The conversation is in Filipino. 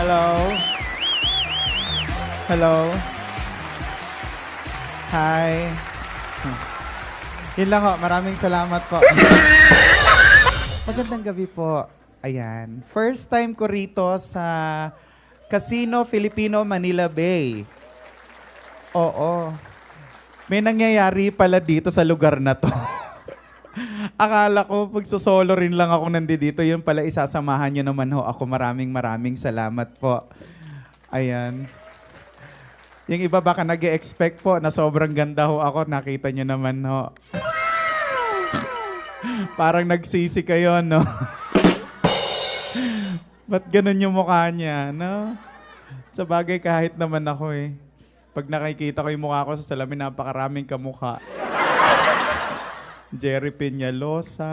Hello? Hello? Hi. Yun lang ho. Maraming salamat po. Magandang gabi po. Ayan. First time ko rito sa Casino Filipino Manila Bay. Oo. May nangyayari pala dito sa lugar na to. Akala ko pagsosolo rin lang ako nandito. Yun pala isasamahan nyo naman ho ako. Maraming salamat po. Ayan. Yung iba baka nag-e-expect po na sobrang ganda ho ako. Nakita nyo naman ho. Parang nagsisi kayo, no? Ba't ganun yung mukha niya, no? Sa bagay kahit naman ako eh. Pag nakikita ko yung mukha ko sa salamin, napakaraming kamukha. Jerry Peñalosa,